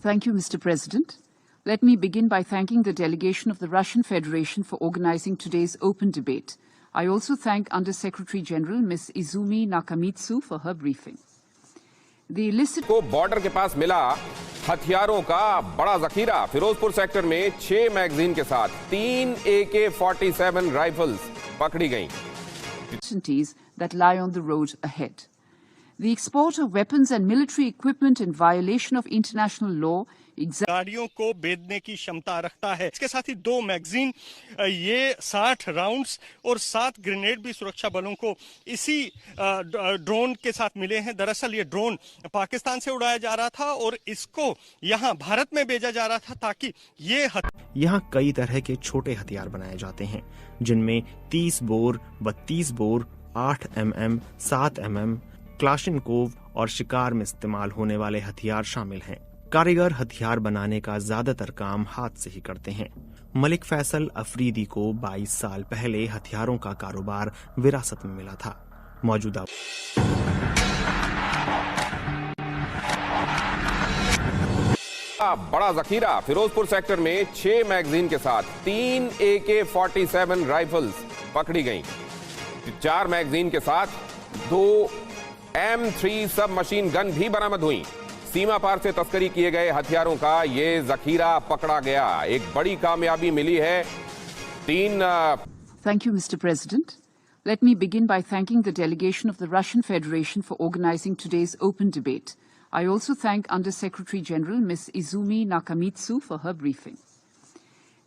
Thank you, Mr. President. Let me begin by thanking the delegation of the Russian Federation for organizing today's open debate. I also thank Under-Secretary General Ms. Izumi Nakamitsu for her briefing. The illicit को border के पास मिला हथियारों का बड़ा जखीरा। Firozpur sector में 6 magazine के साथ 3 AK-47 राइफल्स पकड़ी गईं। that lie on the road ahead. The export of weapons and military equipment in violation of international law गाड़ियों को बेचने की क्षमता रखता है। इसके साथ ही 2 मैगजीन, ये 60 राउंड्स और 7 ग्रेनेड भी सुरक्षा बलों को इसी ड्रोन के साथ मिले हैं। दरअसल ये ड्रोन पाकिस्तान से उड़ाया जा रहा था और इसको यहाँ भारत में भेजा जा रहा था ताकि यहाँ कई तरह के छोटे हथियार बनाए जाते हैं, जिनमें 30 बोर, 32 बोर, 8 mm, 7 mm, क्लाशिनकोव और शिकार में इस्तेमाल होने वाले हथियार शामिल हैं। कारीगर हथियार बनाने का ज्यादातर काम हाथ से ही करते हैं। मलिक फैसल अफरीदी को 22 साल पहले हथियारों का कारोबार विरासत में मिला था। मौजूदा बड़ा जखीरा। फिरोजपुर सेक्टर में 6 मैगजीन के साथ 3 AK-47 राइफल्स पकड़ी गईं। 4 मैगजीन के साथ 2 M3 सब मशीन गन भी बरामद हुई। सीमा पार से तस्करी किए गए हथियारों का ये जखीरा पकड़ा गया। एक बड़ी कामयाबी मिली है। 3 Thank you, Mr. President. Let me begin by thanking the delegation of the Russian Federation for organizing today's open debate. I also thank Under-Secretary General Ms. Izumi Nakamitsu for her briefing.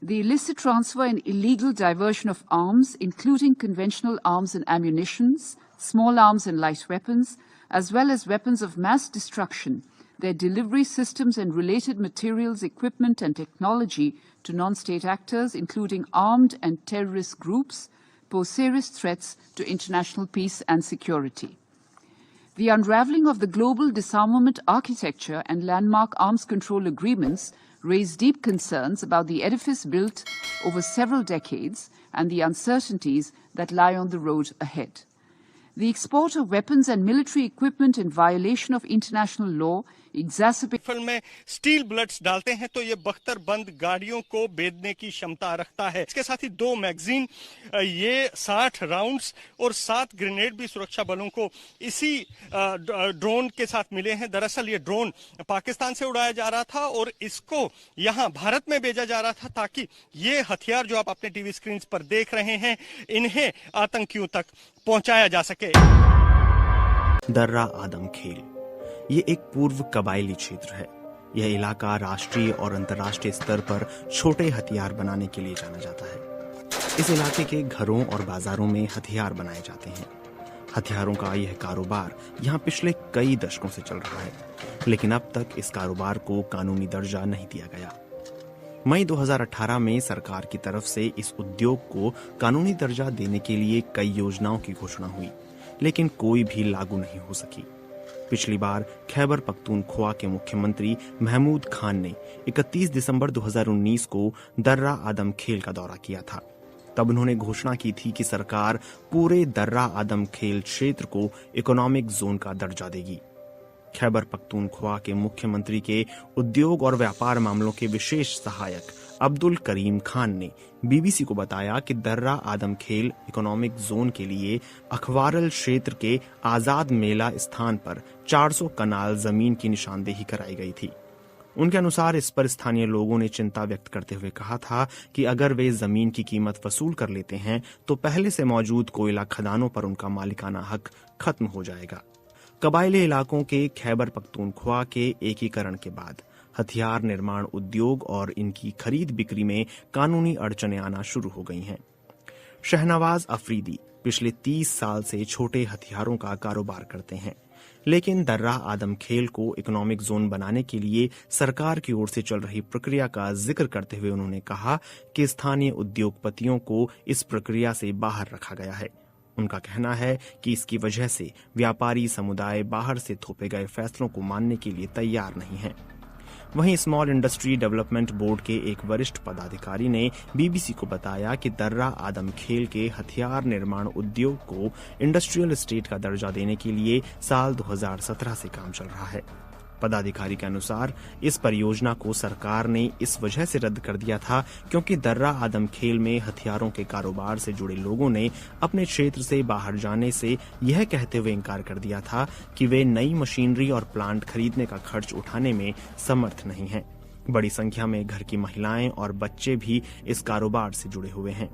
The illicit transfer and illegal diversion of arms, including conventional arms and ammunitions, small arms and light weapons, as well as weapons of mass destruction, their delivery systems and related materials, equipment and technology to non-state actors, including armed and terrorist groups, pose serious threats to international peace and security. The unraveling of the global disarmament architecture and landmark arms control agreements raise deep concerns about the edifice built over several decades and the uncertainties that lie on the road ahead. The export of weapons and military equipment in violation of international law exacerbates में steel bullets डालते हैं तो ये बख्तर बंद गाड़ियों को बेचने की क्षमता रखता है। इसके साथ ही 2 मैगजीन, ये 60 राउंड्स और 7 ग्रेनेड भी सुरक्षा बलों को इसी ड्रोन के साथ मिले हैं। दरअसल ये ड्रोन पाकिस्तान से उड़ाया जा रहा था और इसको यहाँ भारत में भेजा जा रहा था ताकि ये हथियार जो आप अपने टीवी स्क्रीन पर देख रहे हैं, इन्हें आतंकियों तक पहुंचाया जा सके। दर्रा आदम खेल ये एक पूर्व कबायली क्षेत्र है। यह इलाका राष्ट्रीय और अंतर्राष्ट्रीय स्तर पर छोटे हथियार बनाने के लिए जाना जाता है। इस इलाके के घरों और बाजारों में हथियार बनाए जाते हैं। हथियारों का यह कारोबार यहाँ पिछले कई दशकों से चल रहा है, लेकिन अब तक इस कारोबार को कानूनी दर्जा नहीं दिया गया। मई 2018 में सरकार की तरफ से इस उद्योग को कानूनी दर्जा देने के लिए कई योजनाओं की घोषणा हुई, लेकिन कोई भी लागू नहीं हो सकी। पिछली बार खैबर पख्तूनख्वा के मुख्यमंत्री महमूद खान ने 31 दिसंबर 2019 को दर्रा आदम खेल का दौरा किया था। तब उन्होंने घोषणा की थी कि सरकार पूरे दर्रा आदम खेल क्षेत्र को इकोनॉमिक जोन का दर्जा देगी। खैबर पख्तूनख्वा के मुख्यमंत्री के उद्योग और व्यापार मामलों के विशेष सहायक अब्दुल करीम खान ने बीबीसी को बताया कि दर्रा आदम खेल इकोनॉमिक जोन के लिए अखवारल क्षेत्र के आजाद मेला स्थान पर 400 कनाल जमीन की निशानदेही कराई गई थी। उनके अनुसार इस पर स्थानीय लोगों ने चिंता व्यक्त करते हुए कहा था कि अगर वे जमीन की कीमत वसूल कर लेते हैं तो पहले से मौजूद कोयला खदानों पर उनका मालिकाना हक खत्म हो जाएगा। कबायली इलाकों के खैबर पख्तूनख्वा के एकीकरण के बाद हथियार निर्माण उद्योग और इनकी खरीद बिक्री में कानूनी अड़चनें आना शुरू हो गई हैं। शहनवाज अफरीदी पिछले 30 साल से छोटे हथियारों का कारोबार करते हैं, लेकिन दर्रा आदम खेल को इकोनॉमिक जोन बनाने के लिए सरकार की ओर से चल रही प्रक्रिया का जिक्र करते हुए उन्होंने कहा कि स्थानीय उद्योगपतियों को इस प्रक्रिया से बाहर रखा गया है। उनका कहना है कि इसकी वजह से व्यापारी समुदाय बाहर से थोपे गए फैसलों को मानने के लिए तैयार नहीं है। वहीं स्मॉल इंडस्ट्री डेवलपमेंट बोर्ड के एक वरिष्ठ पदाधिकारी ने बीबीसी को बताया कि दर्रा आदम खेल के हथियार निर्माण उद्योग को इंडस्ट्रियल स्टेट का दर्जा देने के लिए साल 2017 से काम चल रहा है। पदाधिकारी के अनुसार इस परियोजना को सरकार ने इस वजह से रद्द कर दिया था क्योंकि दर्रा आदम खेल में हथियारों के कारोबार से जुड़े लोगों ने अपने क्षेत्र से बाहर जाने से यह कहते हुए इनकार कर दिया था कि वे नई मशीनरी और प्लांट खरीदने का खर्च उठाने में समर्थ नहीं हैं। बड़ी संख्या में घर की महिलाएं और बच्चे भी इस कारोबार से जुड़े हुए हैं।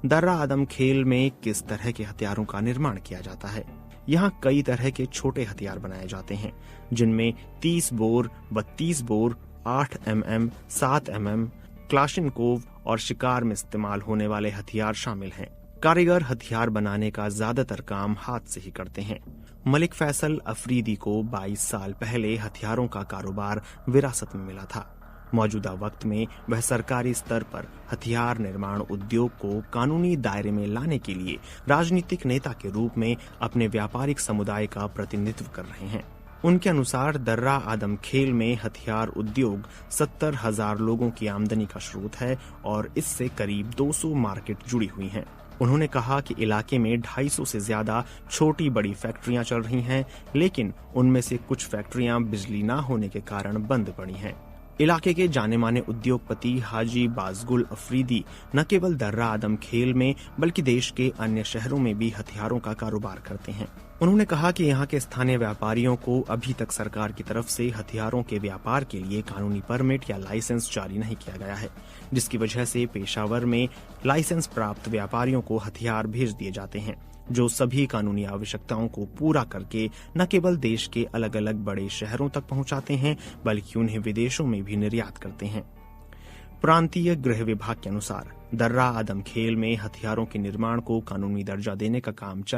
दर्रा आदम खेल में किस तरह के हथियारों का निर्माण किया जाता है? यहाँ कई तरह के छोटे हथियार बनाए जाते हैं, जिनमें 30 बोर, 32 बोर, 8 mm, 7 mm, क्लाशिनकोव और शिकार में इस्तेमाल होने वाले हथियार शामिल हैं। कारीगर हथियार बनाने का ज्यादातर काम हाथ से ही करते हैं। मलिक फैसल अफरीदी को 22 साल पहले हथियारों का कारोबार विरासत में मिला था। मौजूदा वक्त में वह सरकारी स्तर पर हथियार निर्माण उद्योग को कानूनी दायरे में लाने के लिए राजनीतिक नेता के रूप में अपने व्यापारिक समुदाय का प्रतिनिधित्व कर रहे हैं। उनके अनुसार दर्रा आदम खेल में हथियार उद्योग 70,000 लोगों की आमदनी का स्रोत है और इससे करीब 200 मार्केट जुड़ी हुई हैं। उन्होंने कहा कि इलाके में 250 से ज्यादा छोटी बड़ी फैक्ट्रियां चल रही हैं, लेकिन उनमें से कुछ फैक्ट्रियां बिजली न होने के कारण बंद पड़ी हैं। इलाके के जाने माने उद्योगपति हाजी बाजगुल अफरीदी न केवल दर्रा आदम खेल में बल्कि देश के अन्य शहरों में भी हथियारों का कारोबार करते हैं। उन्होंने कहा कि यहाँ के स्थानीय व्यापारियों को अभी तक सरकार की तरफ से हथियारों के व्यापार के लिए कानूनी परमिट या लाइसेंस जारी नहीं किया गया है, जिसकी वजह से पेशावर में लाइसेंस प्राप्त व्यापारियों को हथियार भेज दिए जाते हैं, जो सभी कानूनी आवश्यकताओं को पूरा करके न केवल देश के अलग अलग बड़े शहरों तक पहुंचाते हैं बल्कि उन्हें विदेशों में भी निर्यात करते हैं। प्रांतीय गृह विभाग के अनुसार दर्रा आदम खेल में हथियारों के निर्माण को कानूनी दर्जा देने का काम चल